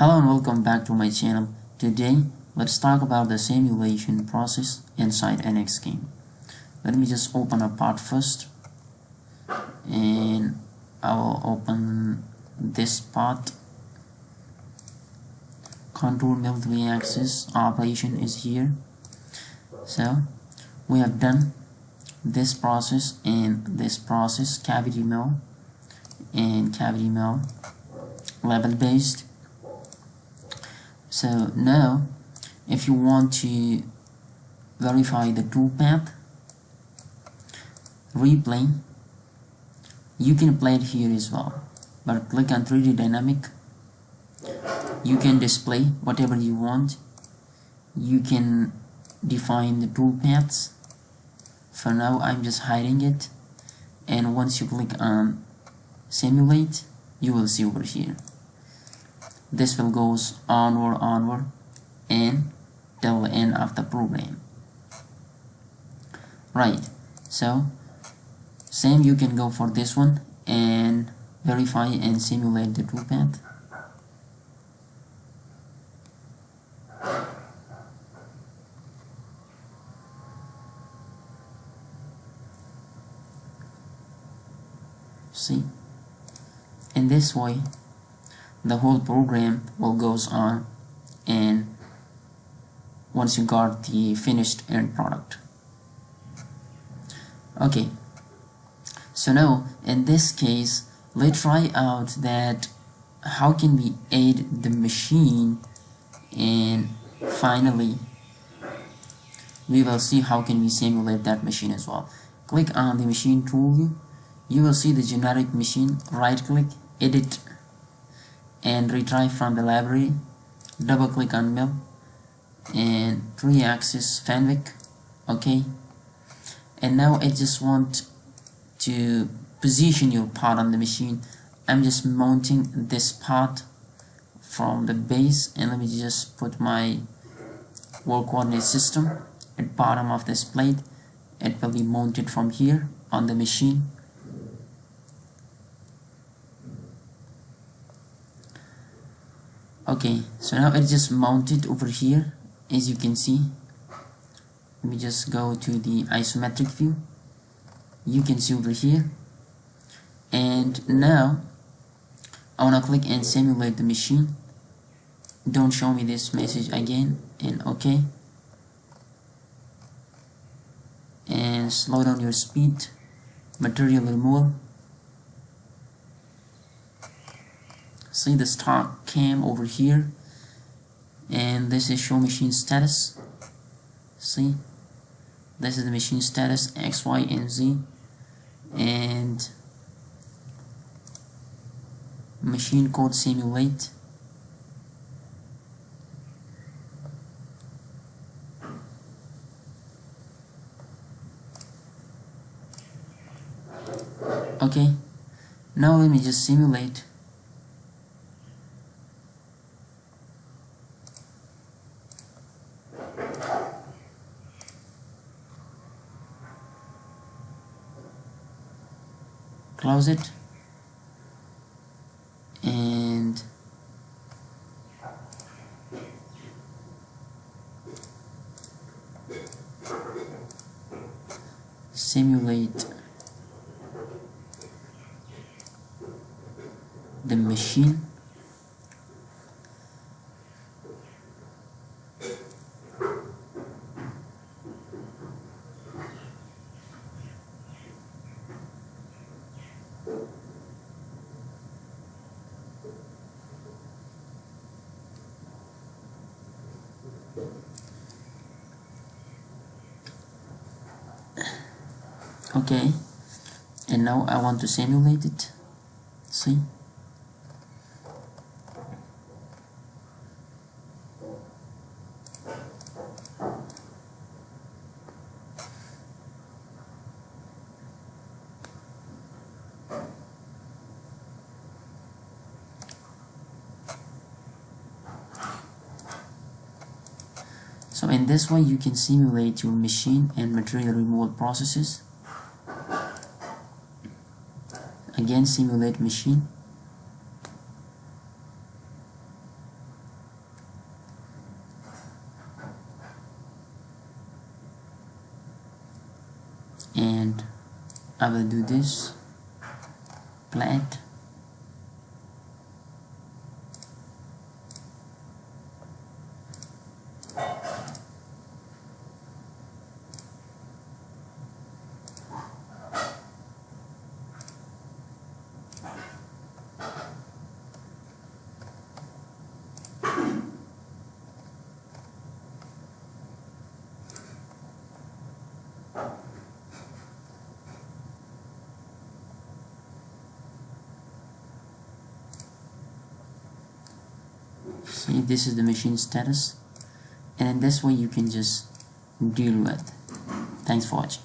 Hello and welcome back to my channel. Today let's talk about the simulation process inside NX game. Let me just open a part first and I will open this part. Contour mill 3-axis operation is here. So we have done this process and this process, cavity mill and cavity mill level based. So now if you want to verify the toolpath replay, you can play it here as well, but click on 3D dynamic. You can display whatever you want. You can define the toolpaths. For now I'm just hiding it, and once you click on simulate, you will see over here this will goes onward and till the end of the program. Right, so same you can go for this one and verify and simulate the toolpath. See, in this way the whole program will goes on, and once you got the finished end product. Okay, so now in this case let's try out that how can we aid the machine, and finally we will see how can we simulate that machine as well. Click on the machine tool, you will see the generic machine, right click, edit and retrieve from the library, double click on mill and 3-axis fanwick. Okay, and now I just want to position your part on the machine. I'm just mounting this part from the base, and let me just put my world coordinate system at bottom of this plate. It will be mounted from here on the machine. Okay, so now it's just mounted over here, as you can see. Let me just go to the isometric view. You can see over here, and now I want to click and simulate the machine. Don't show me this message again, and okay, and slow down your speed, material removal. See the stock cam over here, and this is show machine status. See, this is the machine status X, Y, and Z, and machine code simulate. Okay, now let me just simulate. Close it and simulate the machine. Okay, and now I want to simulate it. See, so in this way you can simulate your machine and material removal processes. Again, simulate machine. I will do this plat. See, this is the machine status, and in this way you can just deal with. Thanks for watching.